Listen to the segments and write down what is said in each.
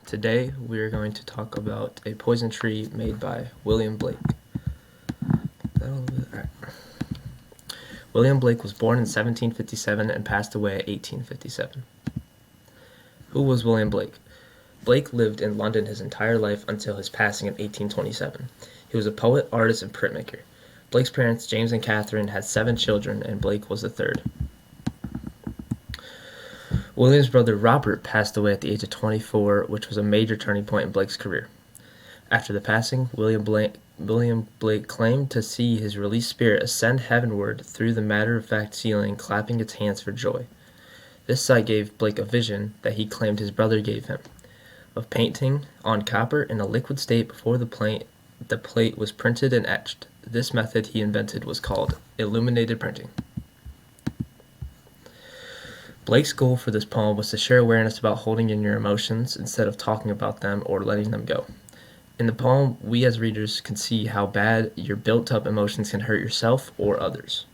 Today we are going to talk about a poison tree made by William Blake. William Blake was born in 1757 and passed away at 1857. Who was William Blake? Blake lived in London his entire life until his passing in 1827. He was a poet, artist, and printmaker. Blake's parents, James and Catherine, had 7 children, and Blake was the third. William's brother Robert passed away at the age of 24, which was a major turning point in Blake's career. After the passing, William Blake claimed to see his released spirit ascend heavenward through the matter-of-fact ceiling, clapping its hands for joy. This sight gave Blake a vision that he claimed his brother gave him, of painting on copper in a liquid state before the plate was printed and etched. This method he invented was called illuminated printing. Blake's goal for this poem was to share awareness about holding in your emotions instead of talking about them or letting them go. In the poem, we as readers can see how bad your built-up emotions can hurt yourself or others.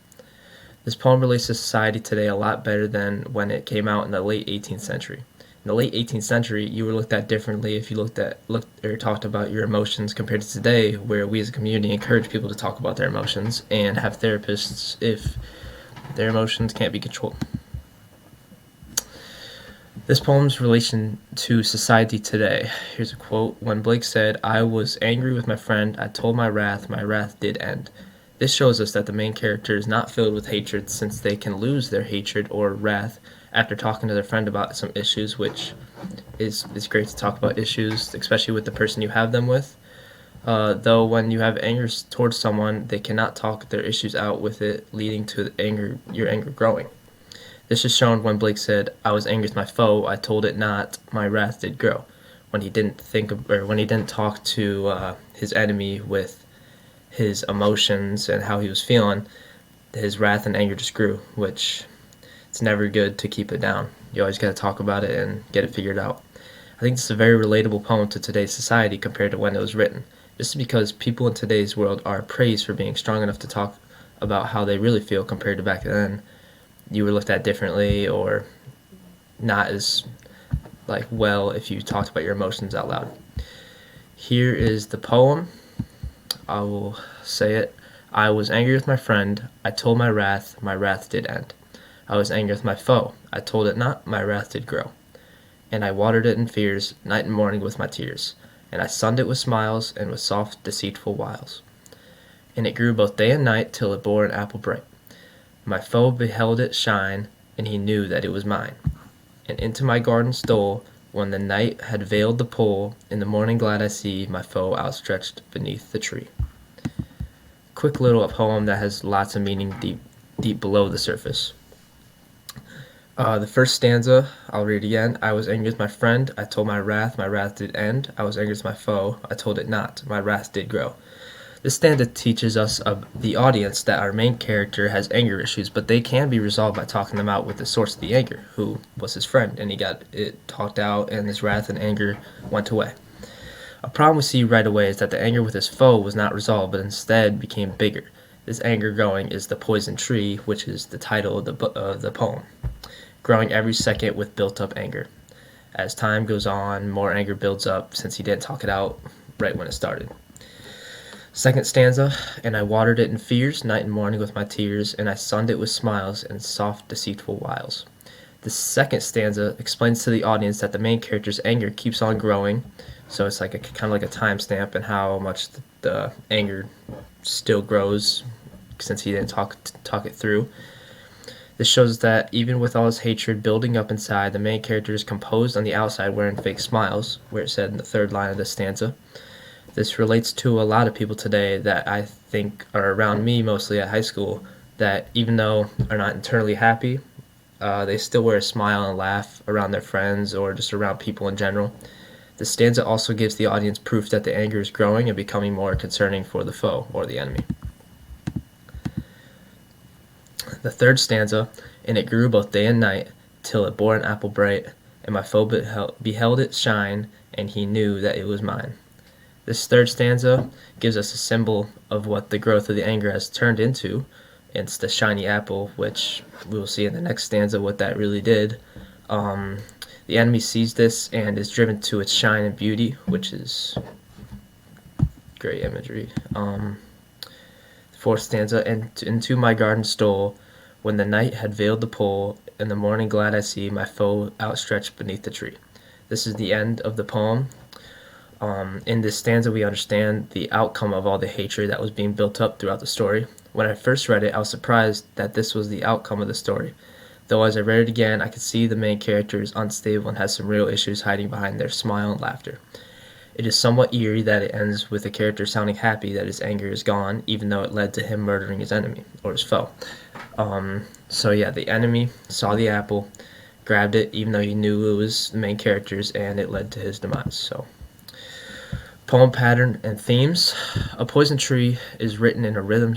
This poem relates to society today a lot better than when it came out in the late 18th century. In the late 18th century, you were looked at differently if you looked or talked about your emotions compared to today, where we as a community encourage people to talk about their emotions and have therapists if their emotions can't be controlled. This poem's relation to society today. Here's a quote. When Blake said, "I was angry with my friend, I told my wrath did end." This shows us that the main character is not filled with hatred, since they can lose their hatred or wrath after talking to their friend about some issues, which is great to talk about issues, especially with the person you have them with. Though when you have anger towards someone, they cannot talk their issues out with it, leading to your anger growing. This is shown when Blake said, "I was angry with my foe, I told it not, my wrath did grow." When he didn't talk to his enemy with his emotions and how he was feeling, his wrath and anger just grew, which it's never good to keep it down. You always got to talk about it and get it figured out. I think this is a very relatable poem to today's society compared to when it was written. Just because people in today's world are praised for being strong enough to talk about how they really feel compared to back then, you were looked at differently or not as well if you talked about your emotions out loud. Here is the poem. I will say it. I was angry with my friend, I told my wrath did end. I was angry with my foe, I told it not, my wrath did grow. And I watered it in fears, night and morning with my tears. And I sunned it with smiles, and with soft deceitful wiles. And it grew both day and night, till it bore an apple bright. My foe beheld it shine, and he knew that it was mine. And into my garden stole, when the night had veiled the pole. In the morning glad I see my foe outstretched beneath the tree. Quick little poem that has lots of meaning deep below the surface. The first stanza, I'll read again. I was angry with my friend, I told my wrath did end. I was angry with my foe, I told it not, my wrath did grow. This stanza teaches us, the audience, that our main character has anger issues, but they can be resolved by talking them out with the source of the anger, who was his friend, and he got it talked out, and his wrath and anger went away. A problem we see right away is that the anger with his foe was not resolved, but instead became bigger. This anger growing is the poison tree, which is the title of the poem, growing every second with built-up anger. As time goes on, more anger builds up since he didn't talk it out right when it started. Second stanza, and I watered it in fears, night and morning with my tears, and I sunned it with smiles and soft deceitful wiles. The second stanza explains to the audience that the main character's anger keeps on growing, so it's kind of like a timestamp and how much the anger still grows since he didn't talk it through. This shows that even with all his hatred building up inside, the main character is composed on the outside wearing fake smiles, where it said in the third line of the stanza. This relates to a lot of people today that I think are around me, mostly at high school, that even though are not internally happy, they still wear a smile and laugh around their friends or just around people in general. The stanza also gives the audience proof that the anger is growing and becoming more concerning for the foe or the enemy. The third stanza, and it grew both day and night, till it bore an apple bright, and my foe beheld it shine, and he knew that it was mine. This third stanza gives us a symbol of what the growth of the anger has turned into. It's the shiny apple, which we will see in the next stanza what that really did. The enemy sees this and is driven to its shine and beauty, which is great imagery. Fourth stanza, and into my garden stole, when the night had veiled the pole, in the morning glad I see my foe outstretched beneath the tree. This is the end of the poem. In this stanza, we understand the outcome of all the hatred that was being built up throughout the story. When I first read it, I was surprised that this was the outcome of the story. Though as I read it again, I could see the main character is unstable and has some real issues hiding behind their smile and laughter. It is somewhat eerie that it ends with the character sounding happy that his anger is gone, even though it led to him murdering his enemy, or his foe. So yeah, the enemy saw the apple, grabbed it, even though he knew it was the main character's, and it led to his demise. So, poem pattern and themes. A poison tree is written in a rhythm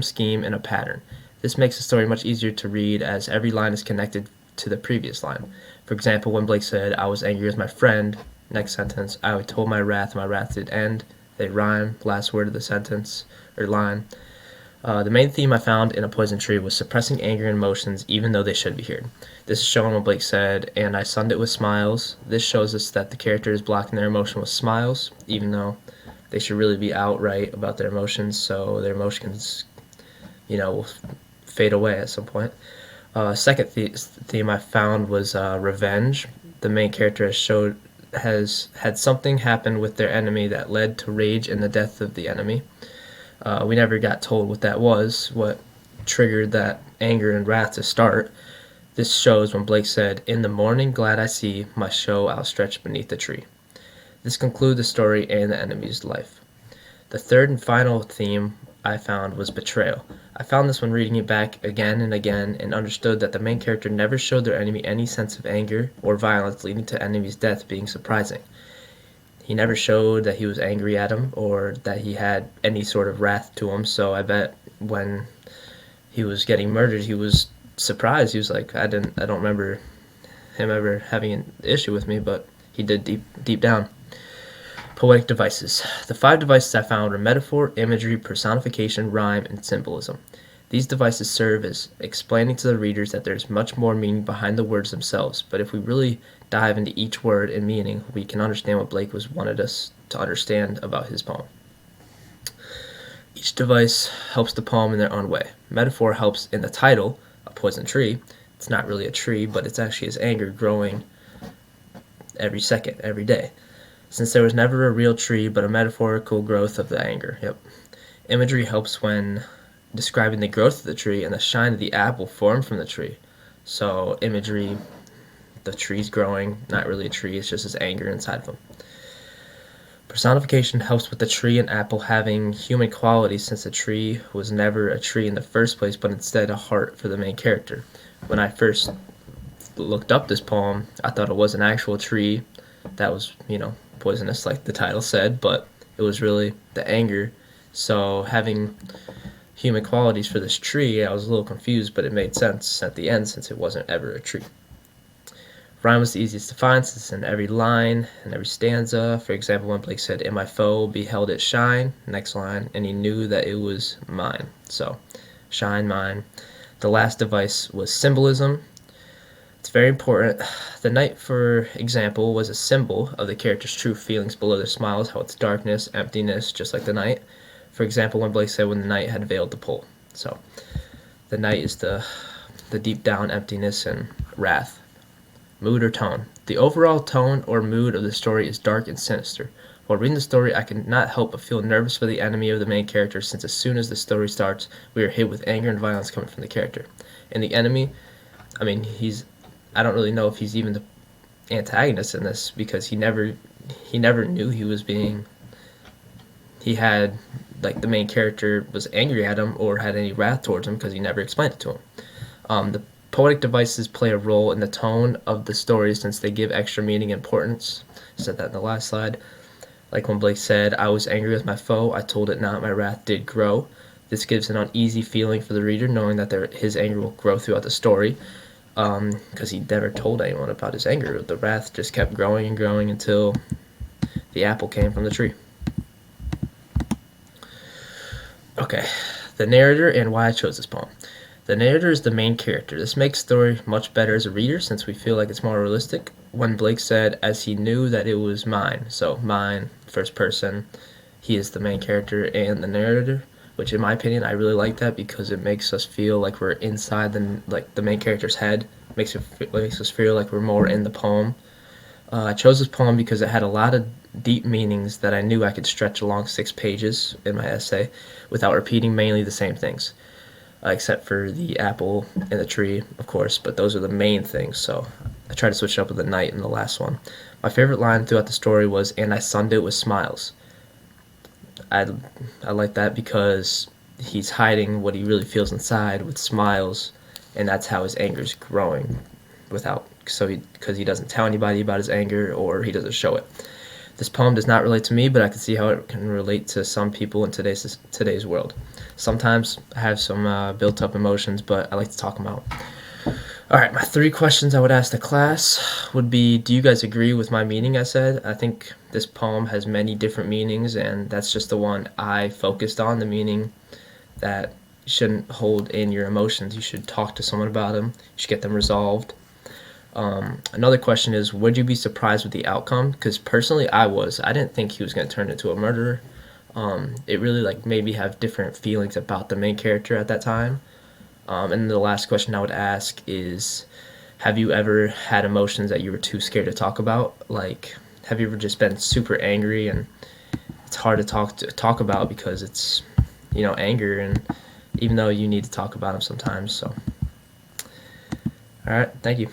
scheme and a pattern. This makes the story much easier to read as every line is connected to the previous line. For example, when Blake said, I was angry with my friend, next sentence, I told my wrath did end. They rhyme, last word of the sentence, or line. The main theme I found in A Poison Tree was suppressing anger and emotions even though they should be heard. This is shown when Blake said, and I sunned it with smiles. This shows us that the character is blocking their emotion with smiles, even though they should really be outright about their emotions, so their emotions, will fade away at some point. Second theme I found was revenge. The main character has had something happen with their enemy that led to rage and the death of the enemy. We never got told what that was, what triggered that anger and wrath to start. This shows when Blake said, in the morning glad I see my show outstretched beneath the tree. This concludes the story and the enemy's life. The third and final theme I found was betrayal. I found this when reading it back again and again and understood that the main character never showed their enemy any sense of anger or violence, leading to enemy's death being surprising. He never showed that he was angry at him or that he had any sort of wrath to him, so I bet when he was getting murdered, he was surprised. He was like, I don't remember him ever having an issue with me, but he did deep down. Poetic devices. The 5 devices I found were metaphor, imagery, personification, rhyme, and symbolism. These devices serve as explaining to the readers that there's much more meaning behind the words themselves, but if we really dive into each word and meaning, we can understand what Blake wanted us to understand about his poem. Each device helps the poem in their own way. Metaphor helps in the title, A Poison Tree. It's not really a tree, but it's actually his anger growing every second, every day. Since there was never a real tree, but a metaphorical growth of the anger. Imagery helps when describing the growth of the tree and the shine of the apple formed from the tree. So imagery, the tree's growing, not really a tree, it's just his anger inside of him. Personification helps with the tree and apple having human qualities, since the tree was never a tree in the first place, but instead a heart for the main character. When I first looked up this poem, I thought it was an actual tree that was, poisonous like the title said, but it was really the anger. So having human qualities for this tree, I was a little confused, but it made sense at the end since it wasn't ever a tree. Rhyme was the easiest to find since it's in every line and every stanza. For example, when Blake said, and my foe beheld it shine, next line, and he knew that it was mine. So, shine, mine. The last device was symbolism. It's very important. The night, for example, was a symbol of the character's true feelings below their smiles, how it's darkness, emptiness, just like the night. For example, when Blake said when the night had veiled the pole. So, the night is the deep down emptiness and wrath. Mood or tone. The overall tone or mood of the story is dark and sinister. While reading the story, I could not help but feel nervous for the enemy of the main character, since as soon as the story starts, we are hit with anger and violence coming from the character. And the enemy, I don't really know if he's even the antagonist in this, because he never knew he had, the main character was angry at him or had any wrath towards him, because he never explained it to him. The poetic devices play a role in the tone of the story since they give extra meaning and importance. I said that in the last slide. Like when Blake said, I was angry with my foe, I told it not, my wrath did grow. This gives an uneasy feeling for the reader, knowing that his anger will grow throughout the story, because he never told anyone about his anger. The wrath just kept growing and growing until the apple came from the tree. Okay, the narrator and why I chose this poem. The narrator is the main character. This makes the story much better as a reader since we feel like it's more realistic. When Blake said, as he knew that it was mine, so mine, first person, he is the main character and the narrator, which in my opinion I really like that because it makes us feel like we're inside the main character's head. Makes us feel like we're more in the poem. I chose this poem because it had a lot of deep meanings that I knew I could stretch along 6 pages in my essay without repeating mainly the same things, except for the apple and the tree, of course, but those are the main things, so I tried to switch it up with the night in the last one. My favorite line throughout the story was, and I sunned it with smiles. I, I like that because he's hiding what he really feels inside with smiles, and that's how his anger is growing because he doesn't tell anybody about his anger or he doesn't show it. This poem does not relate to me, but I can see how it can relate to some people in today's world. Sometimes I have some built-up emotions, but I like to talk them out. All right, my 3 questions I would ask the class would be, do you guys agree with my meaning I said? I think this poem has many different meanings, and that's just the one I focused on, the meaning that you shouldn't hold in your emotions. You should talk to someone about them. You should get them resolved. Another question is, would you be surprised with the outcome? Because personally, I was. I didn't think he was going to turn into a murderer. It really made me have different feelings about the main character at that time. And the last question I would ask is, have you ever had emotions that you were too scared to talk about? Like, have you ever just been super angry and it's hard to talk about because it's, anger, and even though you need to talk about them sometimes. So, all right, thank you.